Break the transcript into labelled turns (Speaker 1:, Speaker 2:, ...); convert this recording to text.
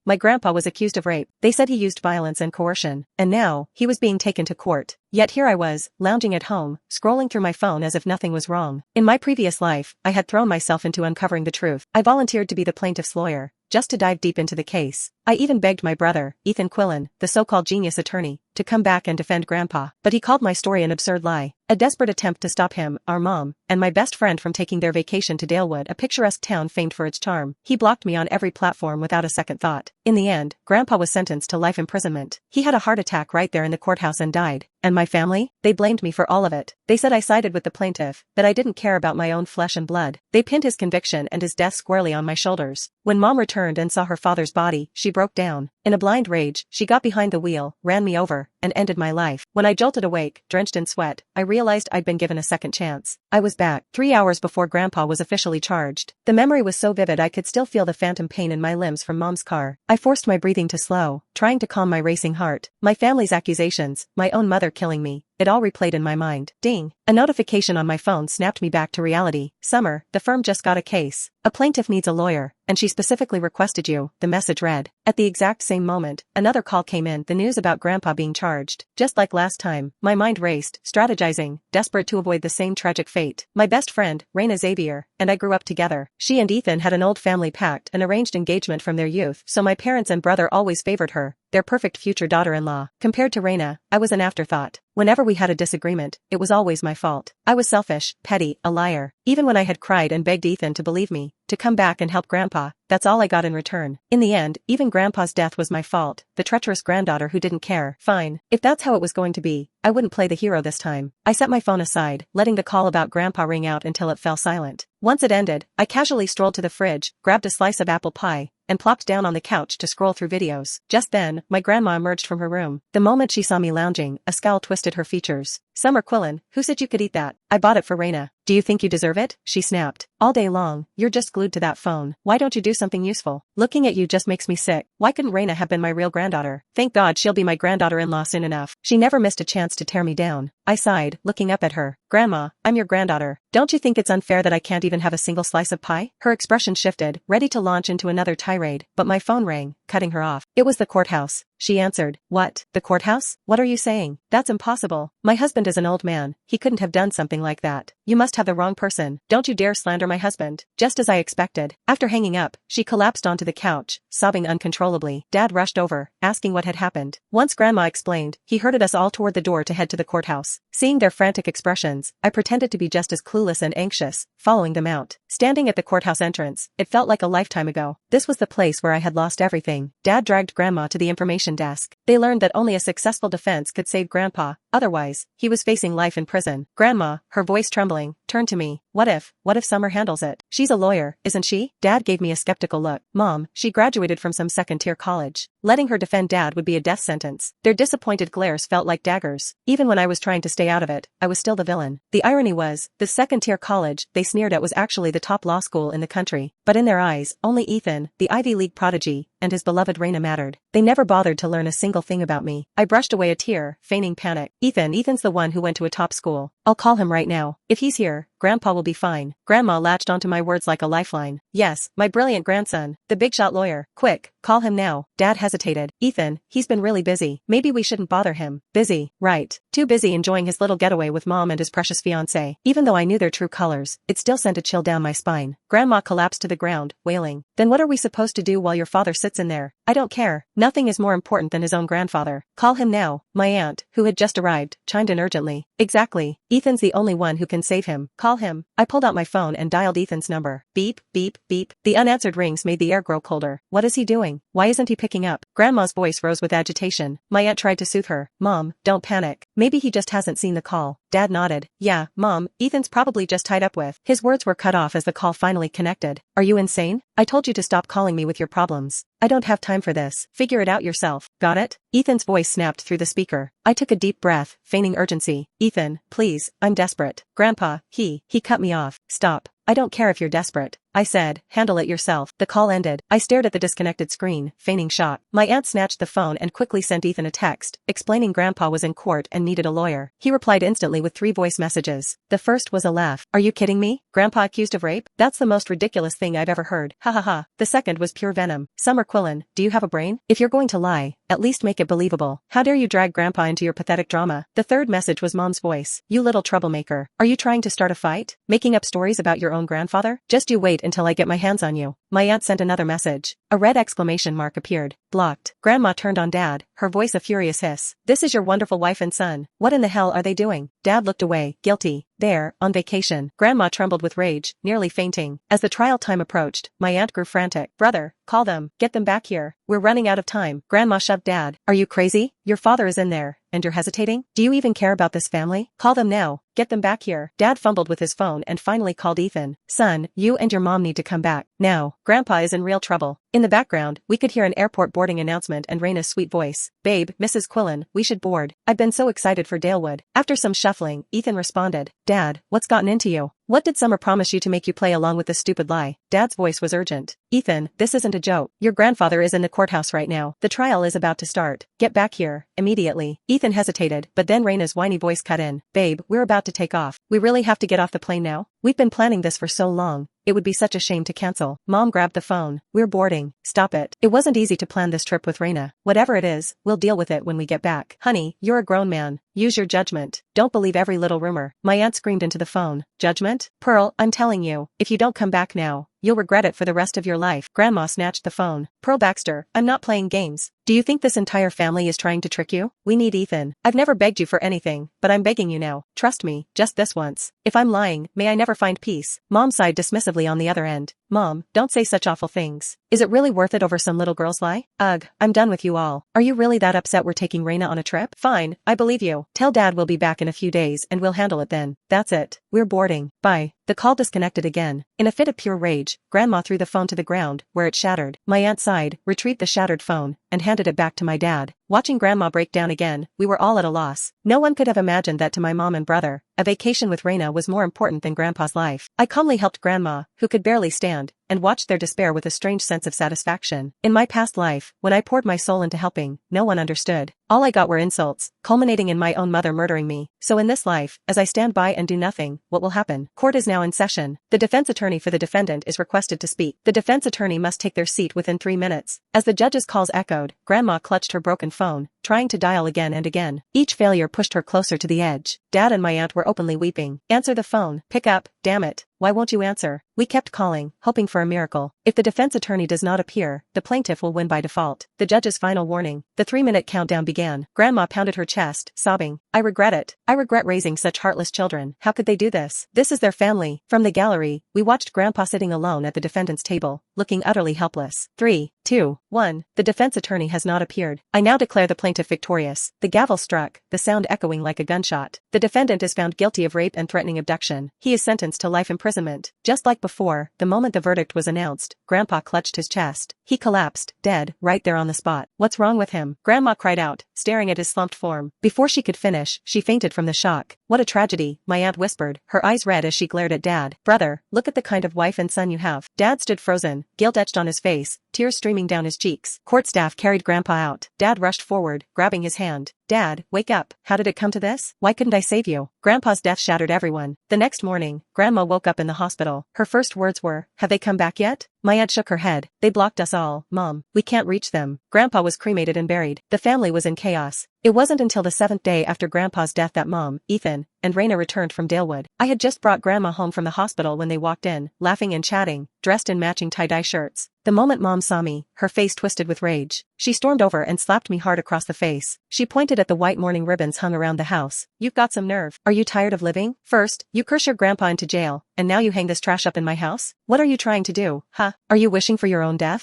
Speaker 1: My grandpa was accused of rape. They said he used violence and coercion, and now, he was being taken to court. Yet here I was, lounging at home, scrolling through my phone as if nothing was wrong. In my previous life, I had thrown myself into uncovering the truth. I volunteered to be the plaintiff's lawyer, just to dive deep into the case. I even begged my brother, Ethan Quillen, the so-called genius attorney, to come back and defend Grandpa. But he called my story an absurd lie. A desperate attempt to stop him, our mom, and my best friend from taking their vacation to Dalewood, a picturesque town famed for its charm. He blocked me on every platform without a second thought. In the end, Grandpa was sentenced to life imprisonment. He had a heart attack right there in the courthouse and died. And my family? They blamed me for all of it. They said I sided with the plaintiff, that I didn't care about my own flesh and blood. They pinned his conviction and his death squarely on my shoulders. When Mom returned and saw her father's body, she broke down. In a blind rage, she got behind the wheel, ran me over, and ended my life. When I jolted awake, drenched in sweat, I realized I'd been given a second chance. I was back, 3 hours before Grandpa was officially charged. The memory was so vivid I could still feel the phantom pain in my limbs from Mom's car. I forced my breathing to slow, trying to calm my racing heart. My family's accusations, my own mother killing me, it all replayed in my mind. Ding! A notification on my phone snapped me back to reality. Summer, the firm just got a case. A plaintiff needs a lawyer, and she specifically requested you, the message read. At the exact same moment, another call came in, the news about Grandpa being charged. Just like last time, my mind raced, strategizing, desperate to avoid the same tragic fate. My best friend, Raina Xavier, and I grew up together. She and Ethan had an old family pact, an arranged engagement from their youth, so my parents and brother always favored her, their perfect future daughter-in-law. Compared to Raina, I was an afterthought. Whenever we had a disagreement, it was always my fault. I was selfish, petty, a liar. Even when I had cried and begged Ethan to believe me, to come back and help Grandpa, that's all I got in return. In the end, even Grandpa's death was my fault, the treacherous granddaughter who didn't care. Fine. If that's how it was going to be, I wouldn't play the hero this time. I set my phone aside, letting the call about Grandpa ring out until it fell silent. Once it ended, I casually strolled to the fridge, grabbed a slice of apple pie, and plopped down on the couch to scroll through videos. Just then, my grandma emerged from her room. The moment she saw me lounging, a scowl twisted her features. Summer Quillen, who said you could eat that? I bought it for Raina. Do you think you deserve it? She snapped. All day long, you're just glued to that phone. Why don't you do something useful? Looking at you just makes me sick. Why couldn't Raina have been my real granddaughter? Thank God she'll be my granddaughter-in-law soon enough. She never missed a chance to tear me down. I sighed, looking up at her. Grandma, I'm your granddaughter. Don't you think it's unfair that I can't even have a single slice of pie? Her expression shifted, ready to launch into another tirade, but my phone rang, cutting her off. It was the courthouse. She answered. What? The courthouse? What are you saying? That's impossible. My husband is an old man. He couldn't have done something like that. You must have the wrong person. Don't you dare slander my husband. Just as I expected. After hanging up, she collapsed onto the couch, sobbing uncontrollably. Dad rushed over, asking what had happened. Once Grandma explained, he herded us all toward the door to head to the courthouse. Seeing their frantic expressions, I pretended to be just as clueless and anxious, following them out. Standing at the courthouse entrance, it felt like a lifetime ago. This was the place where I had lost everything. Dad dragged Grandma to the information desk. They learned that only a successful defense could save Grandpa, otherwise, he was facing life in prison. Grandma, her voice trembling, turned to me. What if Summer handles it? She's a lawyer, isn't she? Dad gave me a skeptical look. Mom, she graduated from some second-tier college. Letting her defend Dad would be a death sentence. Their disappointed glares felt like daggers. Even when I was trying to stay out of it, I was still the villain. The irony was, the second-tier college they sneered at was actually the top law school in the country. But in their eyes, only Ethan, the Ivy League prodigy, and his beloved Raina mattered. They never bothered to learn a single thing about me. I brushed away a tear, feigning panic. Ethan's the one who went to a top school. I'll call him right now. If he's here, Grandpa will be fine. Grandma latched onto my words like a lifeline. Yes, my brilliant grandson, the big shot lawyer. Quick, call him now. Dad hesitated. Ethan, he's been really busy. Maybe we shouldn't bother him. Busy, right. Too busy enjoying his little getaway with Mom and his precious fiancé. Even though I knew their true colors, it still sent a chill down my spine. Grandma collapsed to the ground, wailing. Then what are we supposed to do while your father sits in there? I don't care. Nothing is more important than his own grandfather. Call him now. My aunt, who had just arrived, chimed in urgently. Exactly. Ethan's the only one who can save him. Call him. I pulled out my phone and dialed Ethan's number. Beep, beep, beep. The unanswered rings made the air grow colder. What is he doing? Why isn't he picking up? Grandma's voice rose with agitation. My aunt tried to soothe her. Mom, don't panic. Maybe he just hasn't seen the call. Dad nodded. Yeah, Mom, Ethan's probably just tied up with. His words were cut off as the call finally connected. Are you insane? I told you to stop calling me with your problems. I don't have time for this. Figure it out yourself. Got it? Ethan's voice snapped through the speaker. I took a deep breath, feigning urgency. Ethan, please, I'm desperate. Grandpa, he cut me off. Stop. I don't care if you're desperate. I said, handle it yourself. The call ended. I stared at the disconnected screen, feigning shock. My aunt snatched the phone and quickly sent Ethan a text, explaining Grandpa was in court and needed a lawyer. He replied instantly with 3 voice messages. The first was a laugh. Are you kidding me? Grandpa accused of rape? That's the most ridiculous thing I've ever heard. Ha ha ha. The second was pure venom. Summer Quillen, do you have a brain? If you're going to lie, at least make it believable. How dare you drag Grandpa into your pathetic drama? The third message was Mom's voice. You little troublemaker. Are you trying to start a fight? Making up stories about your own grandfather? Just you wait until I get my hands on you. My aunt sent another message. A red exclamation mark appeared. Blocked. Grandma turned on Dad, her voice a furious hiss. This is your wonderful wife and son. What in the hell are they doing? Dad looked away, guilty. There, on vacation. Grandma trembled with rage, nearly fainting. As the trial time approached, my aunt grew frantic. Brother, call them. Get them back here. We're running out of time. Grandma shoved Dad. Are you crazy? Your father is in there. And you're hesitating? Do you even care about this family? Call them now. Get them back here. Dad fumbled with his phone and finally called Ethan. Son, you and your mom need to come back. Now. Grandpa is in real trouble. In the background, we could hear an airport boarding announcement and Raina's sweet voice. Babe, Mrs. Quillen, we should board. I've been so excited for Dalewood. After some shuffling, Ethan responded. Dad, what's gotten into you? What did Summer promise you to make you play along with this stupid lie? Dad's voice was urgent. Ethan, this isn't a joke. Your grandfather is in the courthouse right now. The trial is about to start. Get back here, immediately. Ethan hesitated, but then Raina's whiny voice cut in. Babe, we're about to take off. We really have to get off the plane now? We've been planning this for so long. It would be such a shame to cancel. Mom grabbed the phone. We're boarding. Stop it. It wasn't easy to plan this trip with Raina. Whatever it is, we'll deal with it when we get back. Honey, you're a grown man. Use your judgment. Don't believe every little rumor. My aunt screamed into the phone. Judgment? Pearl, I'm telling you, if you don't come back now, you'll regret it for the rest of your life. Grandma snatched the phone. Pearl Baxter, I'm not playing games. Do you think this entire family is trying to trick you? We need Ethan. I've never begged you for anything, but I'm begging you now. Trust me, just this once. If I'm lying, may I never find peace. Mom sighed dismissively on the other end. Mom, don't say such awful things. Is it really worth it over some little girl's lie? Ugh, I'm done with you all. Are you really that upset we're taking Raina on a trip? Fine, I believe you. Tell Dad we'll be back in a few days and we'll handle it then. That's it. We're boarding. Bye. The call disconnected again. In a fit of pure rage, Grandma threw the phone to the ground, where it shattered. My aunt sighed, retrieved the shattered phone, and handed it back to my dad. Watching Grandma break down again, we were all at a loss. No one could have imagined that to my mom and brother, a vacation with Raina was more important than Grandpa's life. I calmly helped Grandma, who could barely stand, and watched their despair with a strange sense of satisfaction. In my past life, when I poured my soul into helping, no one understood. All I got were insults, culminating in my own mother murdering me. So in this life, as I stand by and do nothing, what will happen? Court is now in session. The defense attorney for the defendant is requested to speak. The defense attorney must take their seat within 3 minutes. As the judge's calls echoed, Grandma clutched her broken phone, trying to dial again and again. Each failure pushed her closer to the edge. Dad and my aunt were openly weeping. Answer the phone. Pick up, damn it. Why won't you answer? We kept calling, hoping for a miracle. If the defense attorney does not appear, the plaintiff will win by default. The judge's final warning. The 3-minute countdown began. Grandma pounded her chest, sobbing. I regret it. I regret raising such heartless children. How could they do this? This is their family. From the gallery, we watched Grandpa sitting alone at the defendant's table, looking utterly helpless. 3, 2, 1. The defense attorney has not appeared. I now declare the plaintiff victorious. The gavel struck, the sound echoing like a gunshot. The defendant is found guilty of rape and threatening abduction. He is sentenced to life imprisonment. Just like before, the moment the verdict was announced, Grandpa clutched his chest. He collapsed, dead, right there on the spot. What's wrong with him? Grandma cried out, staring at his slumped form. Before she could finish, she fainted from the shock. What a tragedy, my aunt whispered, her eyes red as she glared at Dad. Brother, look at the kind of wife and son you have. Dad stood frozen, guilt etched on his face, tears streaming down his cheeks. Court staff carried Grandpa out. Dad rushed forward, grabbing his hand. Dad, wake up. How did it come to this? Why couldn't I save you? Grandpa's death shattered everyone. The next morning, Grandma woke up in the hospital. Her first words were, have they come back yet? My aunt shook her head. They blocked us all, Mom. We can't reach them. Grandpa was cremated and buried. The family was in chaos. It wasn't until the 7th day after Grandpa's death that Mom, Ethan, and Raina returned from Dalewood. I had just brought Grandma home from the hospital when they walked in, laughing and chatting, dressed in matching tie-dye shirts. The moment Mom saw me, her face twisted with rage. She stormed over and slapped me hard across the face. She pointed at the white mourning ribbons hung around the house. You've got some nerve. Are you tired of living? First, you curse your grandpa into jail, and now you hang this trash up in my house? What are you trying to do, huh? Are you wishing for your own death?